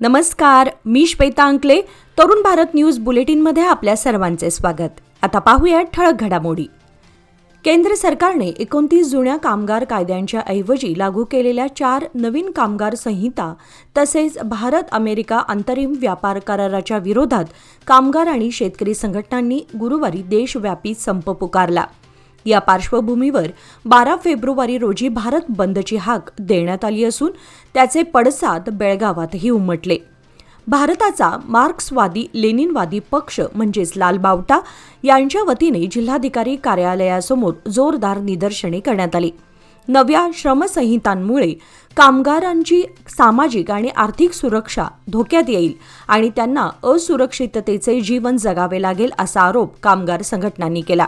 नमस्कार, मी श्वेता अंकले. तरुण भारत न्यूज बुलेटिनमध्ये आपल्या सर्वांचे स्वागत. आता पाहूया ठळक घडामोडी. केंद्र सरकारने 29 जुन्या कामगार कायद्यांच्या ऐवजी लागू केलेल्या 4 नवीन कामगार संहिता तसेच भारत-अमेरिका अंतरिम व्यापार कराराच्या विरोधात कामगार आणि शेतकरी संघटनांनी गुरुवारी देशव्यापी संप पुकारला. या पार्श्वभूमीवर 12 फेब्रुवारी रोजी भारत बंदची हाक देण्यात आली असून त्याचे पडसाद बेळगावातही उमटले. भारताचा मार्क्सवादी लेनिनवादी पक्ष म्हणजेच लाल बावटा यांच्या वतीने जिल्हाधिकारी कार्यालयासमोर जोरदार निदर्शने करण्यात आली. नव्या श्रमसंहितांमुळे कामगारांची सामाजिक आणि आर्थिक सुरक्षा धोक्यात येईल आणि त्यांना असुरक्षिततेचे जीवन जगावे लागेल असा आरोप कामगार संघटनांनी केला.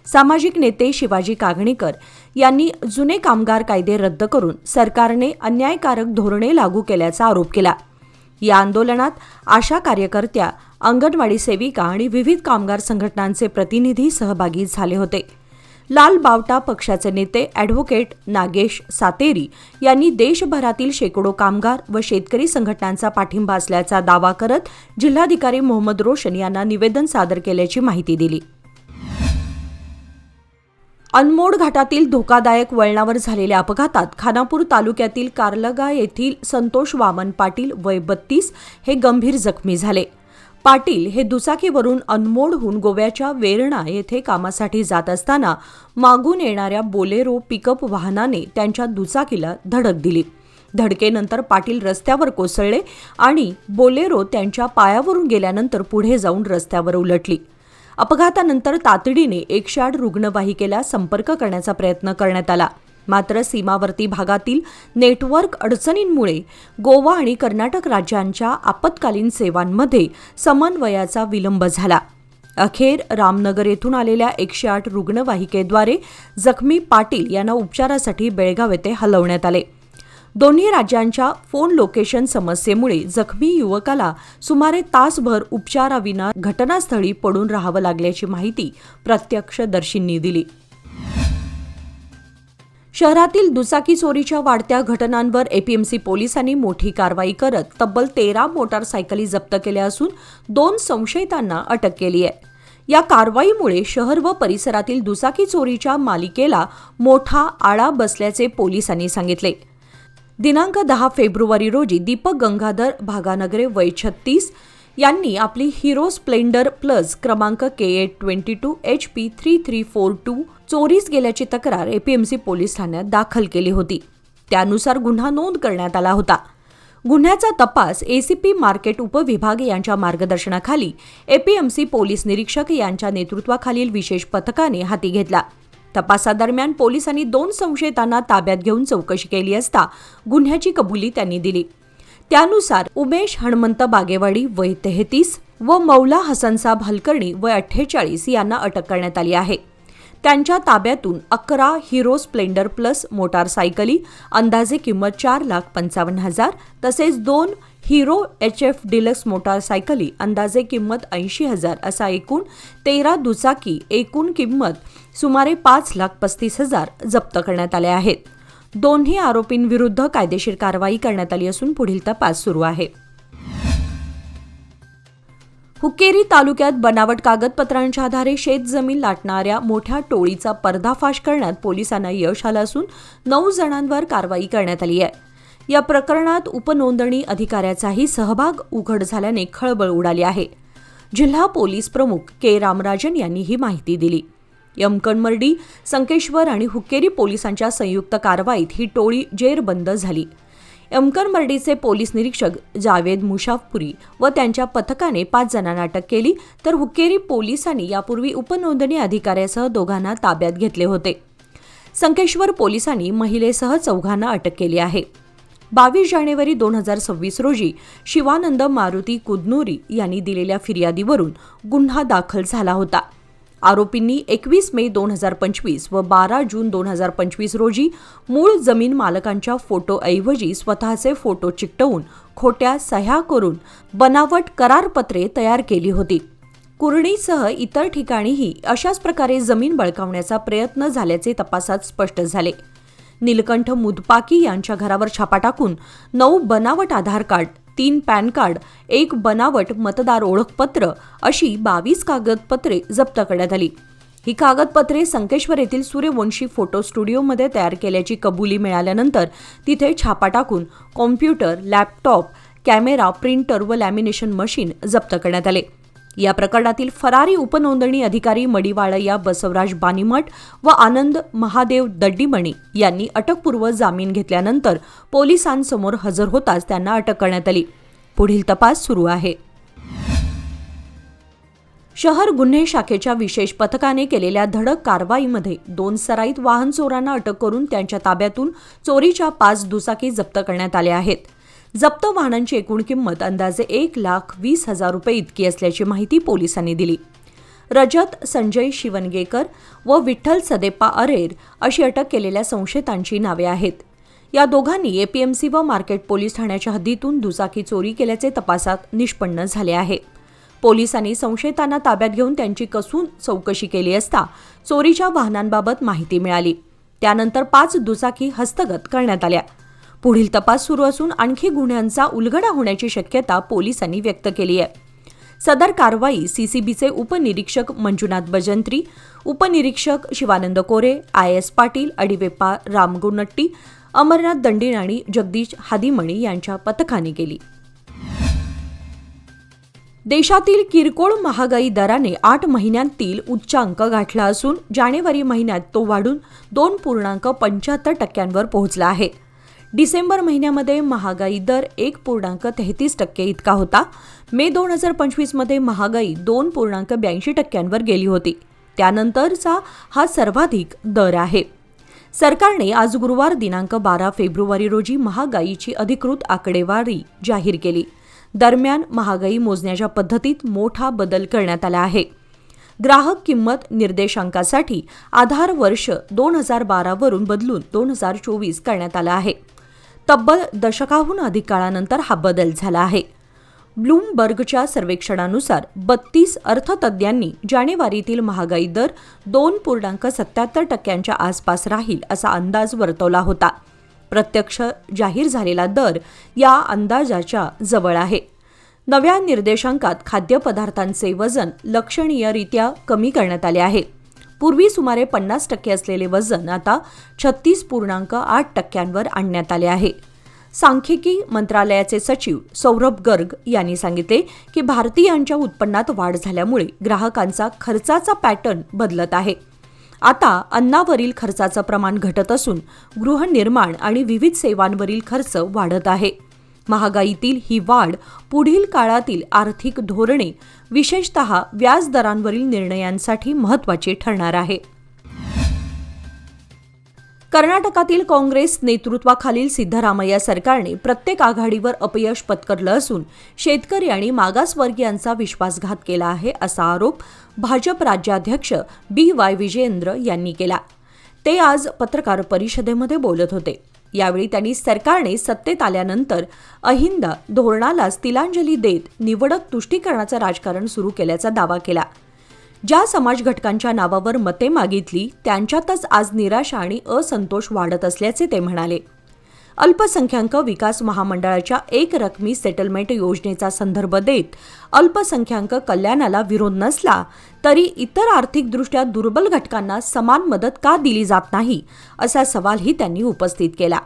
सामाजिक नेते शिवाजी कागणीकर यांनी जुने कामगार कायदे रद्द करून सरकारने अन्यायकारक धोरणे लागू केल्याचा आरोप केला. या आंदोलनात आशा कार्यकर्त्या, अंगणवाडी सेविका आणि विविध कामगार संघटनांचे प्रतिनिधी सहभागी झाले होते. लाल बावटा पक्षाचे नेते ॲडव्होकेट नागेश सातेरी यांनी देशभरातील शेकडो कामगार व शेतकरी संघटनांचा पाठिंबा असल्याचा दावा करत जिल्हाधिकारी मोहम्मद रोशन यांना निवेदन सादर केल्याची माहिती दिली. अनमोड घाटातील धोकादायक वळणावर झालेल्या अपघातात खानापूर तालुक्यातील कारलगा येथील संतोष वामन पाटील वय 32 हे गंभीर जखमी झाले. पाटील हे दुचाकीवरून अनमोडहून गोव्याच्या वेरणा येथे कामासाठी जात असताना मागून येणाऱ्या बोलेरो पिकअप वाहनाने त्यांच्या दुचाकीला धडक दिली. धडकेनंतर पाटील रस्त्यावर कोसळले आणि बोलेरो त्यांच्या पायावरून गेल्यानंतर पुढे जाऊन रस्त्यावर उलटली. अपघातानंतर तातडीने 108 रुग्णवाहिकेला संपर्क करण्याचा प्रयत्न करण्यात आला. मात्र सीमावर्ती भागातील नेटवर्क अडचणींमुळे गोवा आणि कर्नाटक राज्यांच्या आपत्कालीन सेवांमध्ये समन्वयाचा विलंब झाला. अखेर रामनगर येथून आलेल्या 108 रुग्णवाहिकेद्वारे जखमी पाटील यांना उपचारासाठी बेळगाव येथे हलवण्यात आले. दोन्ही राज्यांच्या फोन लोकेशन समस्येमुळे जखमी युवकाला सुमारे तासभर उपचाराविना घटनास्थळी पडून राहावं लागल्याची माहिती प्रत्यक्षदर्शींनी दिली. शहरातील दुचाकी चोरीच्या वाढत्या घटनांवर एपीएमसी पोलिसांनी मोठी कारवाई करत तब्बल 13 मोटारसायकली जप्त केल्या असून 2 संशयितांना अटक केली आहे. या कारवाईमुळे शहर व परिसरातील दुचाकी चोरीच्या मालिकेला मोठा आळा बसल्याचे पोलिसांनी सांगितले. दिनांक 10 फेब्रुवारी रोजी दीपक गंगाधर भागानगरे वय 36 यांनी आपली हिरो स्प्लेंडर प्लस क्रमांक KA22 HP 3342 चोरीस गेल्याची तक्रार एपीएमसी पोलीस ठाण्यात दाखल केली होती. त्यानुसार गुन्हा नोंद करण्यात आला होता. गुन्ह्याचा तपास एसीपी मार्केट उपविभाग यांच्या मार्गदर्शनाखाली एपीएमसी पोलीस निरीक्षक यांच्या नेतृत्वाखालील विशेष पथकाने हाती घेतला. तपासादरम्यान पोलिसांनी 2 संशयितांना ताब्यात घेऊन चौकशी केली असता गुन्ह्याची कबुली त्यांनी दिली. त्यानुसार उमेश हणमंत बागेवाडी वय 33 व मौला हसनसाब हलकर्णी वय 48 यांना अटक करण्यात आली आहे. त्यांच्या ताब्यातून 11 हिरो स्प्लेंडर प्लस मोटारसायकली अंदाजे किंमत 4,55,000 तसेच 2 हिरो HF डिलक्स मोटारसायकली अंदाजे किंमत 80,000 असा एकूण 13 दुचाकी एकूण किंमत सुमारे 5,35,000 जप्त करण्यात आले आहेत. दोन्ही आरोपींविरुद्ध कायदेशीर कारवाई करण्यात आली असून पुढील तपास सुरू आहे. हुक्केरी तालुक्यात बनावट कागदपत्रांच्या आधारे शेतजमीन लाटणाऱ्या मोठ्या टोळीचा पर्दाफाश करण्यात पोलिसांना यश आलं असून 9 जणांवर कारवाई करण्यात आली आहे. या प्रकरणात उपनोंदणी अधिकाऱ्याचाही सहभाग उघड झाल्याने खळबळ उडाली आहे. जिल्हा पोलीस प्रमुख के रामराजन यांनी ही माहिती दिली. यमकणमर्डी, संकेश्वर आणि हुक्केरी पोलिसांच्या संयुक्त कारवाईत ही टोळी जेरबंद झाली. यमकणमर्डीचे पोलीस निरीक्षक जावेद मुशाफपुरी व त्यांच्या पथकाने 5 जणांना अटक केली तर हुक्केरी पोलिसांनी यापूर्वी उपनोंदणी अधिकाऱ्यासह 2 ताब्यात घेतले होते. संकेश्वर पोलिसांनी महिलेसह 4 अटक केली आहे. 22 जानेवारी 2026 रोजी शिवानंद मारुती कुदनूरी यांनी दिलेल्या फिर्यादीवरून गुन्हा दाखल झाला होता. आरोपींनी 21 मे 2025 व 12 जून 2025 रोजी मूळ जमीन मालकांच्या फोटोऐवजी स्वतःचे फोटो चिकटवून खोट्या सह्या करून बनावट करारपत्रे तयार केली होती. कुर्णीसह इतर ठिकाणीही अशाच प्रकारे जमीन बळकावण्याचा प्रयत्न झाल्याचे तपासात स्पष्ट झाले. नीलकंठ मुदपाकी यांच्या घरावर छापा टाकून 9 बनावट आधार कार्ड, 3 पॅन कार्ड, 1 बनावट मतदार ओळखपत्र अशी 22 कागदपत्रे जप्त करण्यात आली. ही कागदपत्रे संकेश्वर येथील सूर्यवंशी फोटो स्टुडिओमध्ये तयार केल्याची कबुली मिळाल्यानंतर तिथे छापा टाकून कॉम्प्युटर, लॅपटॉप, कॅमेरा, प्रिंटर व लॅमिनेशन मशीन जप्त करण्यात आले. या प्रकरणातील फरारी उपनोंदणी अधिकारी मडिवाळय्या बसवराज बानीमठ व आनंद महादेव दड्डीमणी यांनी अटकपूर्व जामीन घेतल्यानंतर पोलिसांसमोर हजर होताच त्यांना अटक करण्यात आली. पुढील तपास सुरू आहे. शहर गुन्हे शाखेच्या विशेष पथकाने केलेल्या धडक कारवाईमध्ये 2 सराईत वाहन चोरांना अटक करून त्यांच्या ताब्यातून चोरीच्या 5 दुचाकी जप्त करण्यात आल्या आहेत. जप्त वाहनांची एकूण किंमत अंदाजे 1,20,000 रुपये इतकी असल्याची माहिती पोलिसांनी दिली. रजत संजय शिवनगेकर व विठ्ठल सदेप्पा अरेर अशी अटक केलेल्या संशयितांची नावे आहेत. या दोघांनी एपीएमसी व मार्केट पोलीस ठाण्याच्या हद्दीतून दुचाकी चोरी केल्याचे तपासात निष्पन्न झाले आहे. पोलिसांनी संशयितांना ताब्यात घेऊन त्यांची कसून चौकशी केली असता चोरीच्या वाहनांबाबत माहिती मिळाली. त्यानंतर 5 दुचाकी हस्तगत करण्यात आल्या. पुढील तपास सुरू असून आणखी गुन्ह्यांचा उलगडा होण्याची शक्यता पोलिसांनी व्यक्त केली आहे. सदर कारवाई सीसीबीचे उपनिरीक्षक मंजुनाथ भजंत्री, उपनिरीक्षक शिवानंद कोरे, IS पाटील, अडिवेप्पा रामगुनट्टी, अमरनाथ दंडीन आणि जगदीश हादीमणी यांच्या पथकाने केली. देशातील किरकोळ महागाई दराने 8 महिन्यांतील उच्चांक गाठला असून जानेवारी महिन्यात तो वाढून 2.75% पोहोचला आहे. डिसेंबर महिन्यामध्ये महागाई दर 1.33% इतका होता. मे 2025 मध्ये महागाई 2.82% गेली होती. त्यानंतरचा हा सर्वाधिक दर आहे. सरकारने आज गुरुवार दिनांक 12 फेब्रुवारी रोजी महागाईची अधिकृत आकडेवारी जाहीर केली. दरम्यान महागाई मोजण्याच्या पद्धतीत मोठा बदल करण्यात आला आहे. ग्राहक किंमत निर्देशांकासाठी आधार वर्ष 2012 वरून बदलून 2024 करण्यात आला आहे. तब्बल दशकाहून अधिक काळानंतर हा बदल झाला आहे. ब्लूमबर्गच्या सर्वेक्षणानुसार 32 अर्थतज्ज्ञांनी जानेवारीतील महागाई दर 2.77% आसपास राहील असा अंदाज वर्तवला होता. प्रत्यक्ष जाहीर झालेला दर या अंदाजाच्या जवळ आहे. नव्या निर्देशांकात खाद्यपदार्थांचे वजन लक्षणीयरित्या कमी करण्यात आले आहे. पूर्वी सुमारे 50% असलेले वजन आता 36.8% आणण्यात आले आहे. सांख्यिकी मंत्रालयाचे सचिव सौरभ गर्ग यांनी सांगितले की भारतीयांच्या उत्पन्नात वाढ झाल्यामुळे ग्राहकांचा खर्चाचा पॅटर्न बदलत आहे. आता अन्नावरील खर्चाचं प्रमाण घटत असून गृहनिर्माण आणि विविध सेवांवरील खर्च वाढत आहे. महागाईतील ही वाढ पुढील काळातील आर्थिक धोरणे, विशेषतः व्याजदरांवरील निर्णयांसाठी महत्त्वाची ठरणार आहे. कर्नाटकातील काँग्रेस नेतृत्वाखालील सिद्धरामय्या सरकारने प्रत्येक आघाडीवर अपयश पत्करलं असून शेतकरी आणि मागासवर्गीयांचा विश्वासघात केला आहे असा आरोप भाजप राज्याध्यक्ष BY विजयेंद्र यांनी केला. ते आज पत्रकार परिषदेमध्ये बोलत होते. यावेळी त्यांनी सरकारने सत्तेत आल्यानंतर अहिंदा धोरणालाच तिलांजली देत निवडक तुष्टीकरणाचं राजकारण सुरू केल्याचा दावा केला. ज्या समाज घटकांच्या नावावर मते मागितली त्यांच्यातच आज निराशा आणि असंतोष वाढत असल्याचे ते म्हणाले. अल्पसंख्याक विकास महामंडळाच्या एकरकमी सेटलमेंट योजनेचा संदर्भ देत अल्पसंख्याक कल्याणाला विरोध नसला तरी इतर आर्थिकदृष्ट्या दुर्बल घटकांना समान मदत का दिली जात नाही असा सवालही त्यांनी उपस्थित केला.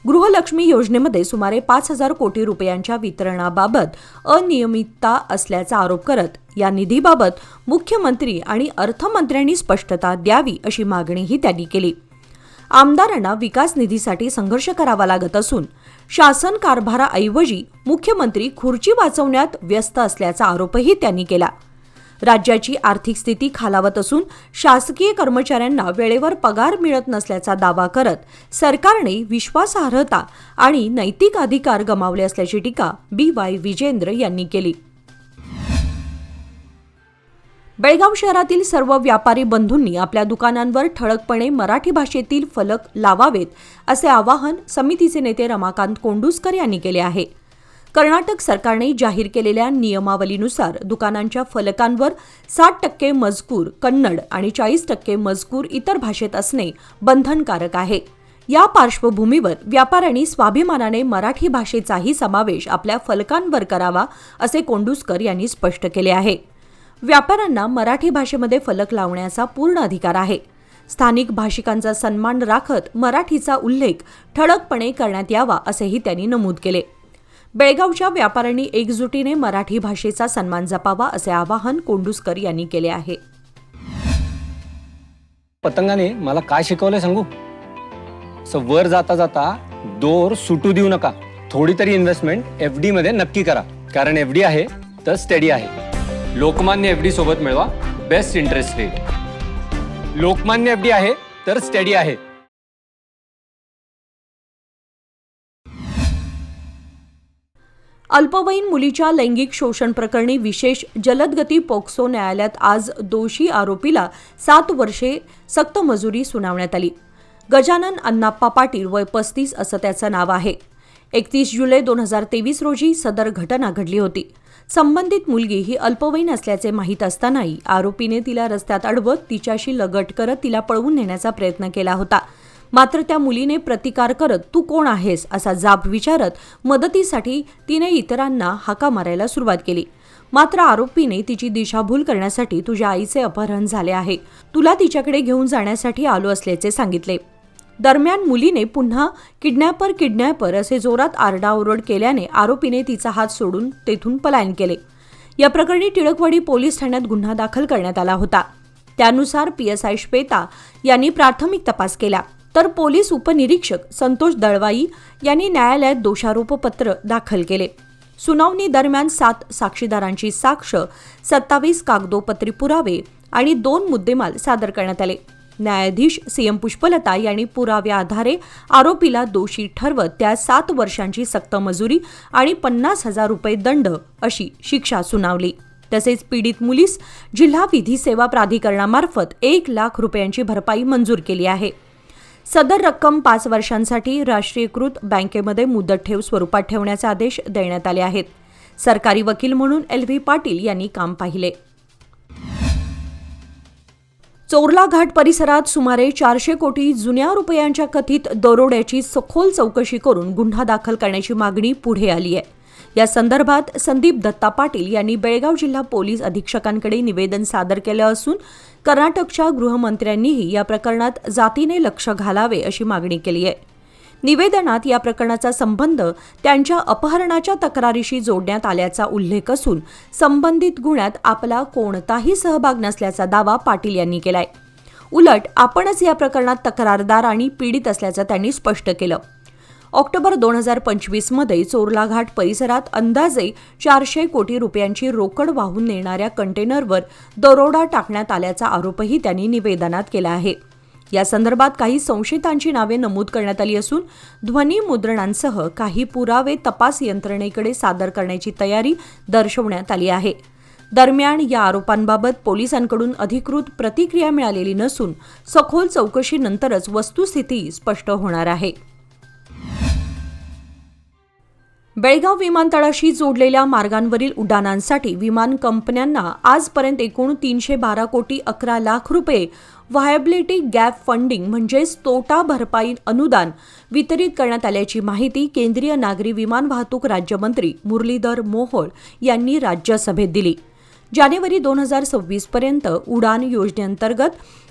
गृहलक्ष्मी योजनेमध्ये सुमारे 5,000 कोटी रुपयांच्या वितरणाबाबत अनियमितता असल्याचा आरोप करत या निधीबाबत मुख्यमंत्री आणि अर्थमंत्र्यांनी स्पष्टता द्यावी अशी मागणीही त्यांनी केली. आमदारांना विकास निधीसाठी संघर्ष करावा लागत असून शासन कारभाराऐवजी मुख्यमंत्री खुर्ची वाचवण्यात व्यस्त असल्याचा आरोपही त्यांनी केला. राज्याची आर्थिक स्थिती खालावत असून शासकीय कर्मचाऱ्यांना वेळेवर पगार मिळत नसल्याचा दावा करत सरकारने विश्वासार्हता आणि नैतिक अधिकार गमावले असल्याची टीका BY विजयेंद्र यांनी केली. बेळगाव शहरातील सर्व व्यापारी बंधूंनी आपल्या दुकानांवर ठळकपणे मराठी भाषेतील फलक लावावेत असे आवाहन समितीचे नेते रमाकांत कोंडुस्कर यांनी केले आहे. कर्नाटक सरकारने जाहीर केलेल्या नियमावलीनुसार दुकानांच्या फलकांवर 60% मजकूर कन्नड आणि 40% मजकूर इतर भाषेत असणे बंधनकारक आहे. या पार्श्वभूमीवर व्यापाऱ्यांनी स्वाभिमानाने मराठी भाषेचाही समावेश आपल्या फलकांवर करावा असे कोंडूस्कर यांनी स्पष्ट केले आहे. व्यापाऱ्यांना मराठी भाषेमध्ये फलक लावण्याचा पूर्ण अधिकार आहे. स्थानिक भाषिकांचा सन्मान राखत मराठीचा उल्लेख ठळकपणे करण्यात यावा असेही त्यांनी नमूद केले. बेळगावच्या व्यापाऱ्यांनी एकजुटीने मराठी भाषेचा सन्मान जपावा असे आवाहन कोंडूस्कर यांनी केले आहे. पतंगाने मला काय शिकवलंय सांगू? वर जाता जाता दोर सुटू देऊ नका. थोडी तरी इन्व्हेस्टमेंट एफडी मध्ये नक्की करा, कारण एफडी आहे तर स्टडी आहे. लोकमान्य एफडी सोबत मिळवा best interest rate. Lokmanya FD आहे तर स्टडी आहे. अल्पवयीन मुलीच्या लैंगिक शोषण प्रकरणी विशेष जलदगती पोक्सो न्यायालयात आज दोषी आरोपीला 7 वर्षे सक्त मजुरी सुनावण्यात आली. गजानन अण्णाप्पा पाटील वय 35 असं त्याचं नाव आहे. 31 जुलै 2023 रोजी सदर घटना घडली होती. संबंधित मुलगी ही अल्पवयीन असल्याचे माहीत असतानाही आरोपीने तिला रस्त्यात अडवत तिच्याशी लगट करत तिला पळवून नेण्याचा प्रयत्न केला होता. मात्र त्या मुलीने प्रतिकार करत तू कोण आहेस असा जाब विचारत मदतीसाठी तिने इतरांना हाका मारायला सुरुवात केली. मात्र आरोपीने तिची दिशाभूल करण्यासाठी तुझ्या आईचे अपहरण झाले आहे, तुला तिच्याकडे घेऊन जाण्यासाठी आलो असल्याचे सांगितले. दरम्यान मुलीने पुन्हा किडनॅपर असे जोरात आरडाओरड केल्याने आरोपीने तिचा हात सोडून तेथून पलायन केले. या प्रकरणी टिळकवाडी पोलीस ठाण्यात गुन्हा दाखल करण्यात आला होता. त्यानुसार PSI श्वेता यांनी प्राथमिक तपास केला, तर पोलीस उपनिरीक्षक संतोष दळवाई यांनी न्यायालयात दोषारोपपत्र दाखल केले. सुनावणी दरम्यान 7 साक्षीदारांची साक्ष, 27 कागदोपत्री पुरावे आणि 2 मुद्देमाल सादर करण्यात आले. न्यायाधीश CM पुष्पलता यांनी पुराव्याआधारे आरोपीला दोषी ठरवत त्यास 7 वर्षांची सक्त मजुरी आणि 50,000 रुपये दंड अशी शिक्षा सुनावली. तसेच पीडित मुलीस जिल्हा विधी सेवा प्राधिकरणामार्फत 1 लाख रुपयांची भरपाई मंजूर केली आहे. सदर रक्कम 5 वर्षांसाठी राष्ट्रीयकृत बँकेमध्ये मुदत ठेव स्वरूपात ठेवण्याचे आदेश देण्यात आले आहेत. सरकारी वकील म्हणून LV पाटील यांनी काम पाहिले. चोरला घाट परिसरात सुमारे 400 कोटी जुन्या रुपयांच्या कथित दरोड्याची सखोल चौकशी करून गुन्हा दाखल करण्याची मागणी पुढे आली आहे. या संदर्भात संदीप दत्ता पाटील यांनी बेळगाव जिल्हा पोलीस अधीक्षकांकडे निवेदन सादर केलं असून कर्नाटकच्या गृहमंत्र्यांनीही या प्रकरणात जातीने लक्ष घालावे अशी मागणी केली आहे. निवेदनात या प्रकरणाचा संबंध त्यांच्या अपहरणाच्या तक्रारीशी जोडण्यात आल्याचा उल्लेख असून संबंधित गुन्ह्यात आपला कोणताही सहभाग नसल्याचा दावा पाटील यांनी केलाय. उलट आपणच या प्रकरणात तक्रारदार आणि पीडित असल्याचं त्यांनी स्पष्ट केलं. ऑक्टोबर 2025 मध्ये चोरला घाट परिसरात अंदाजे 400 कोटी रुपयांची रोकड वाहून नेणाऱ्या कंटेनरवर दरोडा टाकण्यात आल्याचा आरोपही त्यांनी निवेदनात केला आहे. या संदर्भात काही संशयितांची नावे नमूद करण्यात आली असून ध्वनिमुद्रणांसह काही पुरावे तपास यंत्रणेकडे सादर करण्याची तयारी दर्शवण्यात आली आहे. दरम्यान या आरोपांबाबत पोलिसांकडून अधिकृत प्रतिक्रिया मिळालेली नसून सखोल चौकशीनंतरच वस्तुस्थिती स्पष्ट होणार आहे. बेळगाव विमानतळाशी जोडलेल्या मार्गांवरील उड्डाणांसाठी विमान कंपन्यांना आजपर्यंत एकूण 312 कोटी 11 लाख रुपये व्हायबिलिटी गॅप फंडिंग म्हणजेच तोटा भरपाई अनुदान वितरित करण्यात आल्याची माहिती केंद्रीय नागरी विमान वाहतूक राज्यमंत्री मुरलीधर मोहोळ यांनी राज्यसभेत दिली. जानेवारी 2026 पर्यंत उडान योजनेअंतर्गत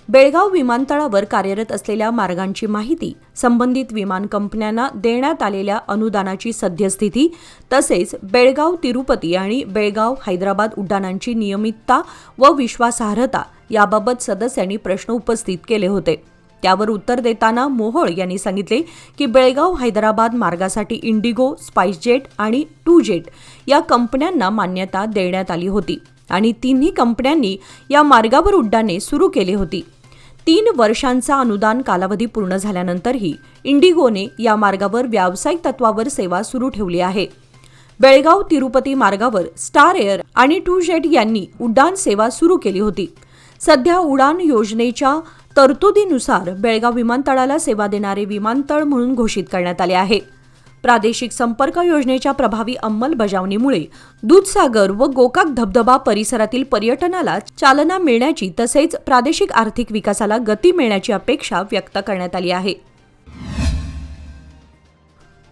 बेळगाव विमानतळावर कार्यरत असलेल्या मार्गांची माहिती, संबंधित विमान कंपन्यांना देण्यात आलेल्या अनुदानाची सद्यस्थिती तसेच बेळगाव तिरुपती आणि बेळगाव हैदराबाद उड्डाणांची नियमितता व विश्वासार्हता याबाबत सदस्यांनी प्रश्न उपस्थित केले होते. त्यावर उत्तर देताना मोहोळ यांनी सांगितले की बेळगाव हैदराबाद मार्गासाठी इंडिगो, स्पाइसजेट आणि टूजेट या कंपन्यांना मान्यता देण्यात आली होती आणि तिन्ही कंपन्यांनी या मार्गावर उड्डाणे सुरू केली होती. 3 वर्षांचा अनुदान कालावधी पूर्ण झाल्यानंतरही इंडिगोने या मार्गावर व्यावसायिक तत्वावर सेवा सुरू ठेवली आहे. बेळगाव तिरुपती मार्गावर स्टार एअर आणि टूजेट यांनी उड्डाण सेवा सुरू केली होती. सध्या उडान योजनेच्या तरतुदीनुसार बेळगाव विमानतळाला सेवा देणारे विमानतळ म्हणून घोषित करण्यात आले आहे. प्रादेशिक संपर्क योजनेच्या प्रभावी अंमलबजावणीमुळे दूधसागर व गोकाक धबधबा परिसरातील पर्यटनाला चालना मिळण्याची तसेच प्रादेशिक आर्थिक विकासाला गती मिळण्याची अपेक्षा व्यक्त करण्यात आली आहे.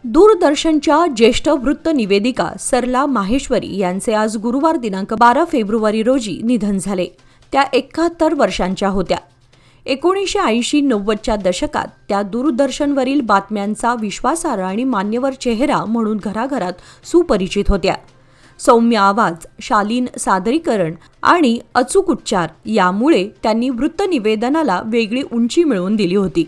दूरदर्शनच्या ज्येष्ठ वृत्त निवेदिका सरला माहेश्वरी यांचे आज गुरुवार दिनांक 12 फेब्रुवारी रोजी निधन झाले. त्या 71 वर्षांच्या होत्या. 1980-90च्या दशकात त्या दूरदर्शनवरील बातम्यांचा विश्वासार्ह आणि मान्यवर चेहरा म्हणून घराघरात सुपरिचित होत्या. सौम्य आवाज, शालीन सादरीकरण आणि अचूक उच्चार यामुळे त्यांनी वृत्तनिवेदनाला वेगळी उंची मिळवून दिली होती.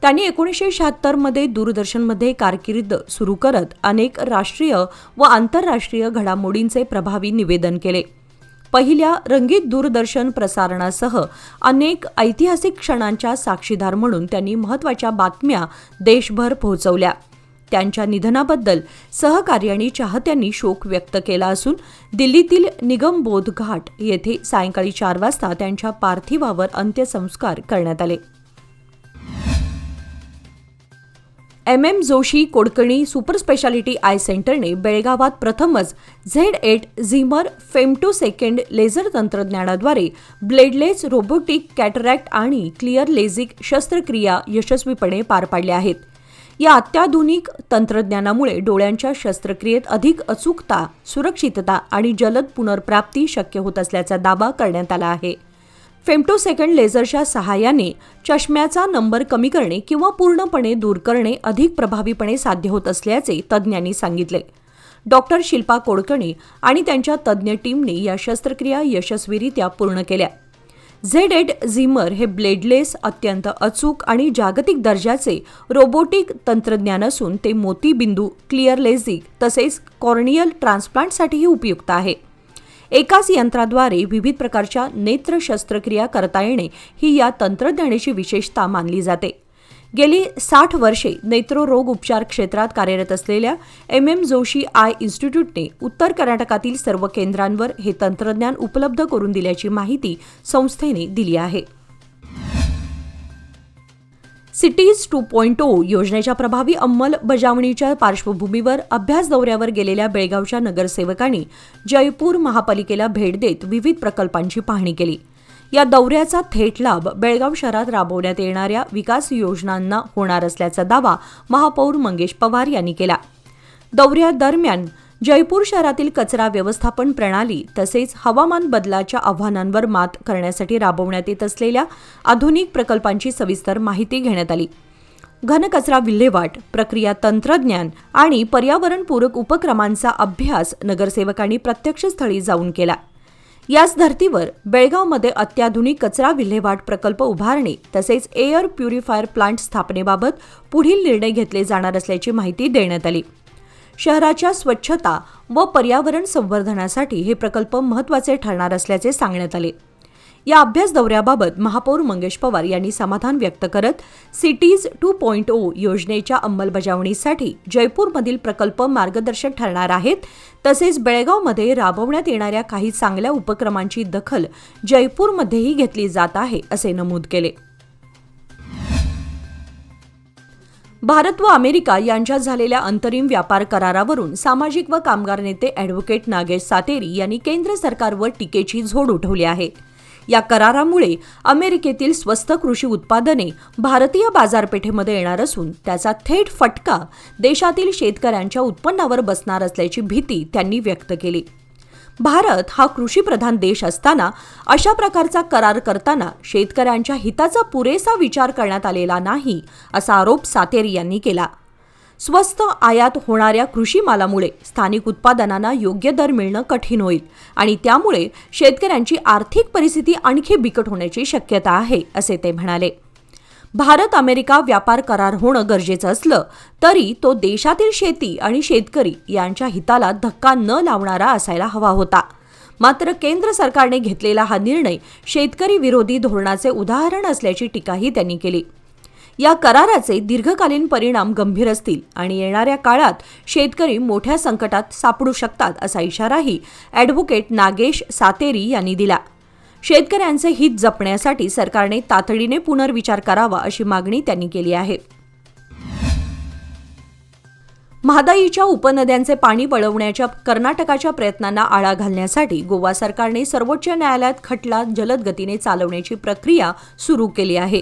त्यांनी 1976मध्ये दूरदर्शनमध्ये कारकीर्द सुरू करत अनेक राष्ट्रीय व आंतरराष्ट्रीय घडामोडींचे प्रभावी निवेदन केले. पहिल्या रंगीत दूरदर्शन प्रसारणासह अनेक ऐतिहासिक क्षणांच्या साक्षीदार म्हणून त्यांनी महत्त्वाच्या बातम्या देशभर पोहोचवल्या. त्यांच्या निधनाबद्दल सहकारी आणि चाहत्यांनी शोक व्यक्त केला असून दिल्लीतील निगमबोध घाट येथे सायंकाळी 4 वाजता त्यांच्या पार्थिवावर अंत्यसंस्कार करण्यात आले. MM Joshi Kodkani super speciality eye सेंटरने बेळगावात प्रथमच Z8 झिमर फेमटोसेकंड लेझर तंत्रज्ञानाद्वारे ब्लेडलेस रोबोटिक कॅटरॅक्ट आणि क्लिअर लेझिक शस्त्रक्रिया यशस्वीपणे पार पाडल्या आहेत. या अत्याधुनिक तंत्रज्ञानामुळे डोळ्यांच्या शस्त्रक्रियेत अधिक अचूकता, सुरक्षितता आणि जलद पुनर्प्राप्ती शक्य होत असल्याचा दावा करण्यात आला आहे. फेमटोसेकंड लेझरच्या सहाय्याने चष्म्याचा नंबर कमी करणे किंवा पूर्णपणे दूर करणे अधिक प्रभावीपणे साध्य होत असल्याचे तज्ज्ञांनी सांगितले. डॉक्टर शिल्पा कोडकणी आणि त्यांच्या तज्ज्ञ टीमने या शस्त्रक्रिया यशस्वीरित्या पूर्ण केल्या. Z8 झिमर हे ब्लेडलेस, अत्यंत अचूक आणि जागतिक दर्जाचे रोबोटिक तंत्रज्ञान असून ते मोतीबिंदू, क्लिअर लेझिक तसेच कॉर्नियल ट्रान्सप्लांटसाठीही उपयुक्त आहे. एकाच यंत्राद्वारे विविध प्रकारच्या नेत्र शस्त्रक्रिया करता येणे ही या तंत्रज्ञानाची विशेषता मानली जाते. गेली 60 वर्षे नेत्ररोग उपचार क्षेत्रात कार्यरत असलेल्या MM जोशी आय इन्स्टिट्यूटने उत्तर कर्नाटकातील सर्व केंद्रांवर हे तंत्रज्ञान उपलब्ध करून दिल्याची माहिती संस्थेने दिली आहे. सिटीज 2.0 योजनेच्या प्रभावी अंमलबजावणीच्या पार्श्वभूमीवर अभ्यास दौऱ्यावर गेलेल्या बेळगावच्या नगरसेवकांनी जयपूर महापालिकेला भेट देत विविध प्रकल्पांची पाहणी केली. या दौऱ्याचा थेट लाभ बेळगाव शहरात राबवण्यात येणाऱ्या विकास योजनांना होणार असल्याचा दावा महापौर मंगेश पवार यांनी केला. दौऱ्यादरम्यान जयपूर शहरातील कचरा व्यवस्थापन प्रणाली तसेच हवामान बदलाच्या आव्हानांवर मात करण्यासाठी राबवण्यात येत असलेल्या आधुनिक प्रकल्पांची सविस्तर माहिती घेण्यात आली. घनकचरा विल्हेवाट, प्रक्रिया तंत्रज्ञान आणि पर्यावरणपूरक उपक्रमांचा अभ्यास नगरसेवकांनी प्रत्यक्ष स्थळी जाऊन केला. याच धर्तीवर बेळगावमध्ये अत्याधुनिक कचरा विल्हेवाट प्रकल्प उभारणे तसेच एअर प्युरिफायर प्लांट स्थापनेबाबत पुढील निर्णय घेतले जाणार असल्याची माहिती देण्यात आली. शहराच्या स्वच्छता व पर्यावरण संवर्धनासाठी हे प्रकल्प महत्त्वाचे ठरणार असल्याचे सांगण्यात आले. या अभ्यास दौऱ्याबाबत महापौर मंगेश पवार यांनी समाधान व्यक्त करत सिटीज 2.0 योजनेच्या अंमलबजावणीसाठी जयपूरमधील प्रकल्प मार्गदर्शक ठरणार आहेत. तसेच बेळगावमध्ये राबवण्यात येणाऱ्या काही चांगल्या उपक्रमांची दखल जयपूरमध्येही घेतली जात आहे असे नमूद केले. भारत व अमेरिका यांच्यात झालेल्या अंतरिम व्यापार करारावरून सामाजिक व कामगार नेते ॲडव्होकेट नागेश सातेरी यांनी केंद्र सरकारवर टीकेची झोड उठवली आहे. या करारामुळे अमेरिकेतील स्वस्त कृषी उत्पादने भारतीय बाजारपेठेमध्ये येणार असून त्याचा थेट फटका देशातील शेतकऱ्यांच्या उत्पन्नावर बसणार असल्याची भीती त्यांनी व्यक्त केली. भारत हा कृषीप्रधान देश असताना अशा प्रकारचा करार करताना शेतकऱ्यांच्या हिताचा पुरेसा विचार करण्यात आलेला नाही असा आरोप सातेरी यांनी केला. स्वस्त आयात होणाऱ्या कृषी मालामुळे स्थानिक उत्पादनांना योग्य दर मिळणं कठीण होईल आणि त्यामुळे शेतकऱ्यांची आर्थिक परिस्थिती आणखी बिकट होण्याची शक्यता आहे असे ते म्हणाले. भारत अमेरिका व्यापार करार होणं गरजेचं असलं तरी तो देशातील शेती आणि शेतकरी यांच्या हिताला धक्का न लावणारा असायला हवा होता. मात्र केंद्र सरकारने घेतलेला हा निर्णय शेतकरी विरोधी धोरणाचे उदाहरण असल्याची टीकाही त्यांनी केली. या कराराचे दीर्घकालीन परिणाम गंभीर असतील आणि येणाऱ्या काळात शेतकरी मोठ्या संकटात सापडू शकतात असा इशाराही ॲडव्होकेट नागेश सातेरी यांनी दिला. शेतकऱ्यांचे हित जपण्यासाठी सरकारने तातडीने पुनर्विचार करावा अशी मागणी त्यांनी केली आहे. महादाईच्या उपनद्यांचे पाणी वळवण्याच्या कर्नाटकाच्या प्रयत्नांना आळा घालण्यासाठी गोवा सरकारने सर्वोच्च न्यायालयात खटला जलद गतीने चालवण्याची प्रक्रिया सुरू केली आहे.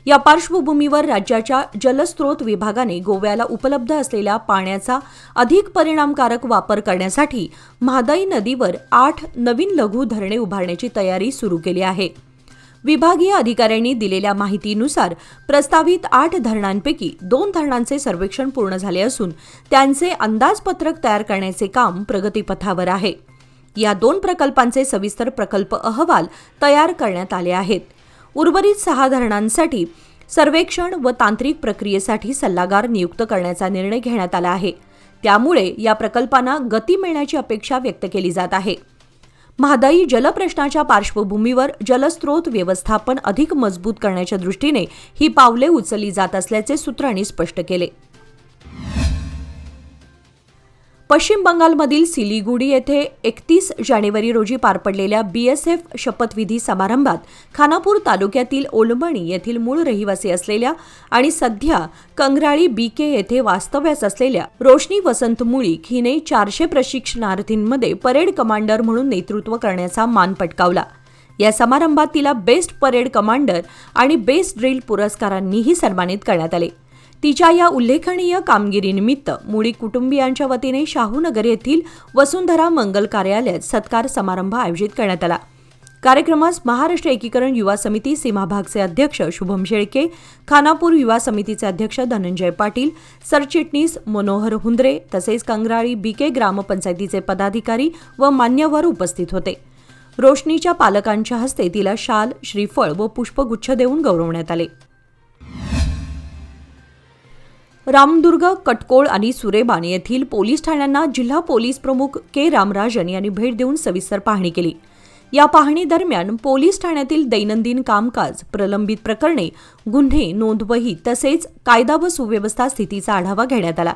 या पार्श्वभूमीवर राज्याच्या जलस्रोत विभागाने गोव्याला उपलब्ध असलेल्या पाण्याचा अधिक परिणामकारक वापर करण्यासाठी म्हादई नदीवर 8 नवीन लघु धरणे उभारण्याची तयारी सुरू केली आहे. विभागीय अधिकाऱ्यांनी दिलेल्या माहितीनुसार प्रस्तावित 8 धरणांपैकी 2 धरणांचे सर्वेक्षण पूर्ण झाले असून त्यांचे अंदाजपत्रक तयार करण्याचे काम प्रगतीपथावर आहे. या 2 प्रकल्पांचे सविस्तर प्रकल्प अहवाल तयार करण्यात आले आहेत. उर्वरित 6 धरणांसाठी सर्वेक्षण व तांत्रिक प्रक्रियेसाठी सल्लागार नियुक्त करण्याचा निर्णय घेण्यात आला आहे. त्यामुळे या प्रकल्पांना गती मिळण्याची अपेक्षा व्यक्त केली जात आहे. म्हादई जलप्रश्नाच्या पार्श्वभूमीवर जलस्रोत व्यवस्थापन अधिक मजबूत करण्याच्या दृष्टीने ही पावले उचलली जात असल्याचे सूत्रांनी स्पष्ट केले. पश्चिम बंगालमधील सिलिगुडी येथे 31 जानेवारी रोजी पार पडलेल्या BSF शपथविधी समारंभात खानापूर तालुक्यातील ओलमणी येथील मूळ रहिवासी असलेल्या आणि सध्या कंग्राळी BK येथे वास्तव्यास असलेल्या रोशनी वसंत मुळीक हिने 400 प्रशिक्षणार्थींमध्ये परेड कमांडर म्हणून नेतृत्व करण्याचा मान पटकावला. या समारंभात तिला बेस्ट परेड कमांडर आणि बेस्ट ड्रिल पुरस्कारांनीही सन्मानित करण्यात आले. तिच्या या उल्लेखनीय कामगिरीनिमित्त मुळीक कुटुंबियांच्या वतीने शाहूनगर येथील वसुंधरा मंगल कार्यालयात सत्कार समारंभ आयोजित करण्यात आला. कार्यक्रमास महाराष्ट्र एकीकरण युवा समिती सीमाभागचे अध्यक्ष शुभम शेळके, खानापूर युवा समितीचे अध्यक्ष धनंजय पाटील, सरचिटणीस मनोहर हुंद्रे तसेच कंग्राळी BK ग्रामपंचायतीचे पदाधिकारी व मान्यवर उपस्थित होते. रोशनीच्या पालकांच्या हस्ते तिला शाल, श्रीफळ व पुष्पगुच्छ देऊन गौरवण्यात आले. रामदुर्ग, कटकोळ आणि सुरेबान येथील पोलीस ठाण्यांना जिल्हा पोलीस प्रमुख K. रामराजन यांनी भेट देऊन सविस्तर पाहणी केली. या पाहणीदरम्यान पोलीस ठाण्यातील दैनंदिन कामकाज, प्रलंबित प्रकरणे, गुन्हे, नोंदवही तसेच कायदा व सुव्यवस्था स्थितीचा आढावा घेण्यात आला.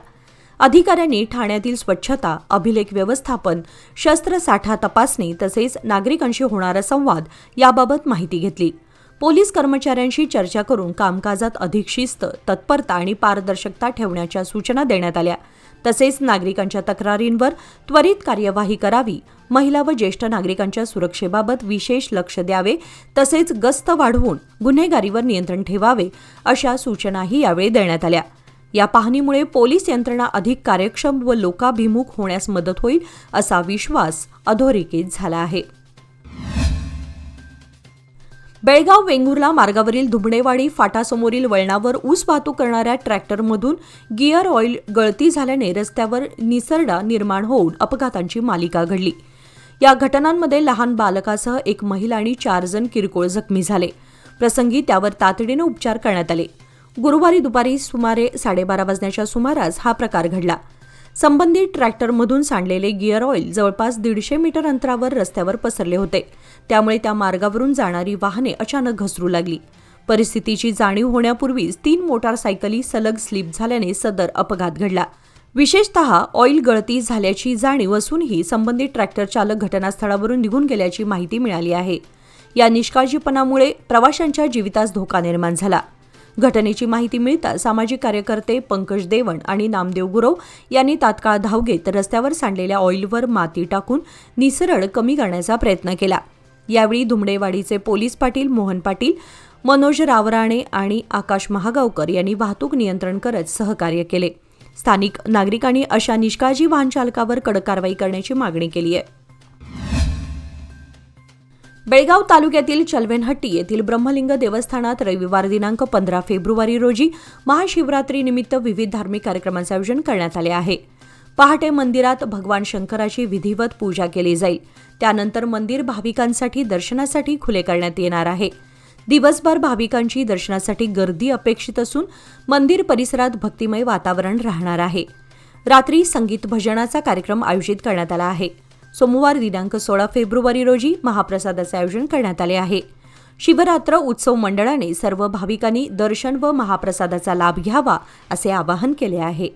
अधिकाऱ्यांनी ठाण्यातील स्वच्छता, अभिलेख व्यवस्थापन, शस्त्रसाठा तपासणी तसेच नागरिकांशी होणारा संवाद याबाबत माहिती घेतली. पोलीस कर्मचाऱ्यांशी चर्चा करून कामकाजात अधिक शिस्त, तत्परता आणि पारदर्शकता ठेवण्याच्या सूचना देण्यात आल्या. तसेच नागरिकांच्या तक्रारींवर त्वरित कार्यवाही करावी, महिला व ज्येष्ठ नागरिकांच्या सुरक्षेबाबत विशेष लक्ष द्यावे तसेच गस्त वाढवून गुन्हेगारीवर नियंत्रण ठेवावे अशा सूचनाही यावेळी देण्यात आल्या. या पाहणीमुळे पोलीस यंत्रणा अधिक कार्यक्षम व लोकाभिमुख होण्यास मदत होईल असा विश्वास अधोरेखित झाला आहे. बेळगाव वेंगुर्ला मार्गावरील धुमडेवाडी फाटासमोरील वळणावर ऊस वाहतूक करणाऱ्या ट्रॅक्टरमधून गिअर ऑइल गळती झाल्याने रस्त्यावर निसरडा निर्माण होऊन अपघातांची मालिका घडली. या घटनांमध्ये लहान बालकासह 1 महिला आणि 4 जण किरकोळ जखमी झाले. प्रसंगी त्यावर तातडीने उपचार करण्यात आले. गुरुवारी दुपारी सुमारे 12:30 वाजण्याच्या सुमारास हा प्रकार घडला. संबंधित ट्रॅक्टरमधून सांडलेले गिअर ऑइल जवळपास 150 मीटर अंतरावर रस्त्यावर पसरले होते. त्यामुळे त्या मार्गावरून जाणारी वाहने अचानक घसरू लागली. परिस्थितीची जाणीव होण्यापूर्वीच 3 मोटारसायकली सलग स्लिप झाल्याने सदर अपघात घडला. विशेषतः ऑइल गळती झाल्याची जाणीव असूनही संबंधित ट्रॅक्टर चालक घटनास्थळावरून निघून गेल्याची माहिती मिळाली आहे. या निष्काळजीपणामुळे प्रवाशांच्या जीवितास धोका निर्माण झाला. घटनेची माहिती मिळता सामाजिक कार्यकर्ते पंकज देवण आणि नामदेव गुरव यांनी तात्काळ धाव घेत रस्त्यावर सांडलेल्या ऑइलवर माती टाकून निसरड कमी करण्याचा प्रयत्न केला. यावेळी धुमडेवाडीचे पोलीस पाटील मोहन पाटील, मनोज रावराणे आणि आकाश महागावकर यांनी वाहतूक नियंत्रण करत सहकार्य केले. स्थानिक नागरिकांनी अशा निष्काळजी वाहन चालकावर कडक कारवाई करण्याची मागणी केली आहे. बेळगाव तालुक्यातील चलवेनहट्टी येथील ब्रह्मलिंग देवस्थानात रविवार दिनांक 15 फेब्रुवारी रोजी महाशिवरात्रीनिमित्त विविध धार्मिक कार्यक्रमांचे आयोजन करण्यात आले आहे. पहाटे मंदिरात भगवान शंकराची विधिवत पूजा केली जाईल. त्यानंतर मंदिर भाविकांसाठी दर्शनासाठी खुले करण्यात येणार आहे. दिवसभर भाविकांची दर्शनासाठी गर्दी अपेक्षित असून मंदिर परिसरात भक्तिमय वातावरण राहणार आहे. रात्री संगीत भजनाचा कार्यक्रम आयोजित करण्यात आला आहे. सोमवार दिनांक 16 फेब्रुवारी रोजी महाप्रसादाचे आयोजन करण्यात आले आहे. शिवरात्र उत्सव मंडळाने सर्व भाविकांनी दर्शन व महाप्रसादाचा लाभ घ्यावा असे आवाहन केले आहे.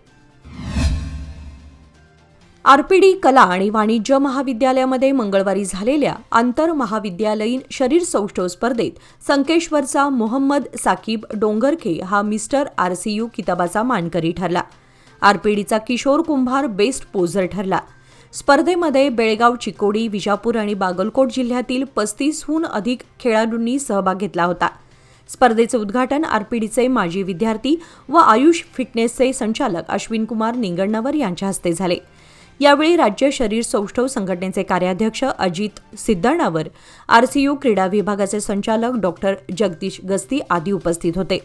RPD कला आणि वाणिज्य महाविद्यालयामध्ये मंगळवारी झालेल्या आंतर महाविद्यालयीन शरीर सौष्ठव स्पर्धेत संकेश्वरचा मोहम्मद साकीब डोंगरखे हा मिस्टर RCU किताबाचा मानकरी ठरला. RPDचा किशोर कुंभार बेस्ट पोझर ठरला. स्पर्धेमध्ये बेळगाव, चिकोडी, विजापूर आणि बागलकोट जिल्ह्यातील 35हून अधिक खेळाडूंनी सहभाग घेतला होता. स्पर्धेचे उद्घाटन आरपीडीचे माजी विद्यार्थी व आयुष फिटनेसचे संचालक अश्विन कुमार निंगण्णवर यांच्या हस्ते झाले. यावेळी राज्य शरीर सौष्ठव संघटनेचे कार्याध्यक्ष अजित सिद्धण्णावर, आरसीयू क्रीडा विभागाचे संचालक डॉक्टर जगदीश गस्ती आदी उपस्थित होते.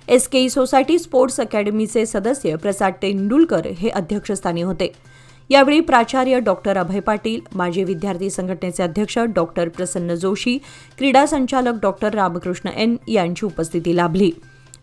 एसकेई सोसायटी स्पोर्ट्स अकॅडमीचे सदस्य प्रसाद तेंडुलकर हे अध्यक्षस्थानी होते. यावेळी प्राचार्य डॉक्टर अभय पाटील, माजी विद्यार्थी संघटनेचे अध्यक्ष डॉक्टर प्रसन्न जोशी, क्रीडा संचालक डॉक्टर रामकृष्ण एन यांची उपस्थिती लाभली.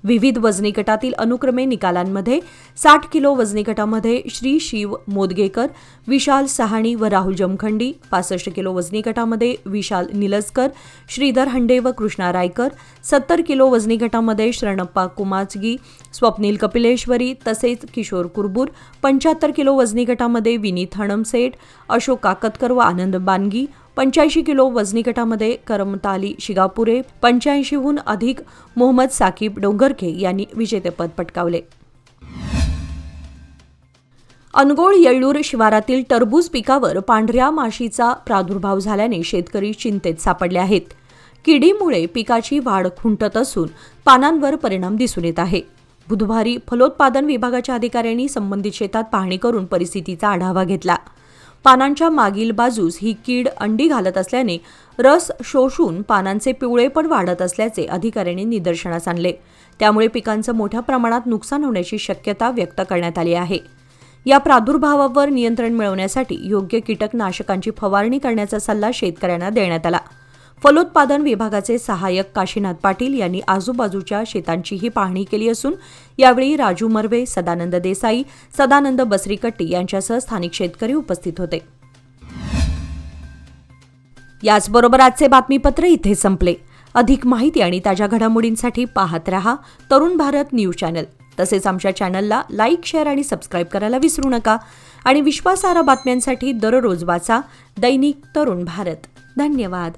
विविध वजनी गटातील अनुक्रमे निकालांमध्ये 60 किलो वजनी गटामध्ये श्री शिव मोदगेकर, विशाल सहाणी व राहुल जमखंडी, 65 किलो वजनी गटामध्ये विशाल निलजकर, श्रीधर हंडे व कृष्णा रायकर, 70 किलो वजनी गटामध्ये शरणप्पा कुमाचगी, स्वप्नील कपिलेश्वरी तसेच किशोर कुरबूर, 75 किलो वजनी गटामध्ये विनीत हणमसेठ, अशोक काकतकर व आनंद बानगी, 85 किलो वजनी गटामध्ये करमताली शिगापुरे, 85हून अधिक मोहम्मद साकीब डोंगरखे यांनी विजेतेपद पटकावले. अनगोळ येळ्ळूर शिवारातील टरबूज पिकावर पांढऱ्या माशीचा प्रादुर्भाव झाल्याने शेतकरी चिंतेत सापडले आहेत. किडीमुळे पिकाची वाढ खुंटत असून पानांवर परिणाम दिसून येत आहे. बुधवारी फलोत्पादन विभागाच्या अधिकाऱ्यांनी संबंधित शेतात पाहणी करून परिस्थितीचा आढावा घेतला. पानांच्या मागील बाजूस ही कीड अंडी घालत असल्याने रस शोषून पानांचे पिवळेपण वाढत असल्याचे अधिकाऱ्यांनी निदर्शनास आणले. त्यामुळे पिकांचं मोठ्या प्रमाणात नुकसान होण्याची शक्यता व्यक्त करण्यात आली आहे. या प्रादुर्भावावर नियंत्रण मिळवण्यासाठी योग्य कीटकनाशकांची फवारणी करण्याचा सल्ला शेतकऱ्यांना देण्यात आला. फलोत्पादन विभागाचे सहाय्यक काशीनाथ पाटील यांनी आजूबाजूच्या शेतांचीही पाहणी केली असून यावेळी राजू मर्वे, सदानंद देसाई, सदानंद बसरीकट्टी यांच्यासह स्थानिक शेतकरी उपस्थित होते. याचबरोबर आजचे बातमीपत्र इथे संपले. अधिक माहिती आणि ताज्या घडामोडींसाठी पाहत रहा तरुण भारत न्यूज चॅनल. तसेच आमच्या चॅनलला लाईक, शेअर आणि सबस्क्राईब करायला विसरू नका. आणि विश्वासार्ह बातम्यांसाठी दररोज वाचा दैनिक तरुण भारत. धन्यवाद.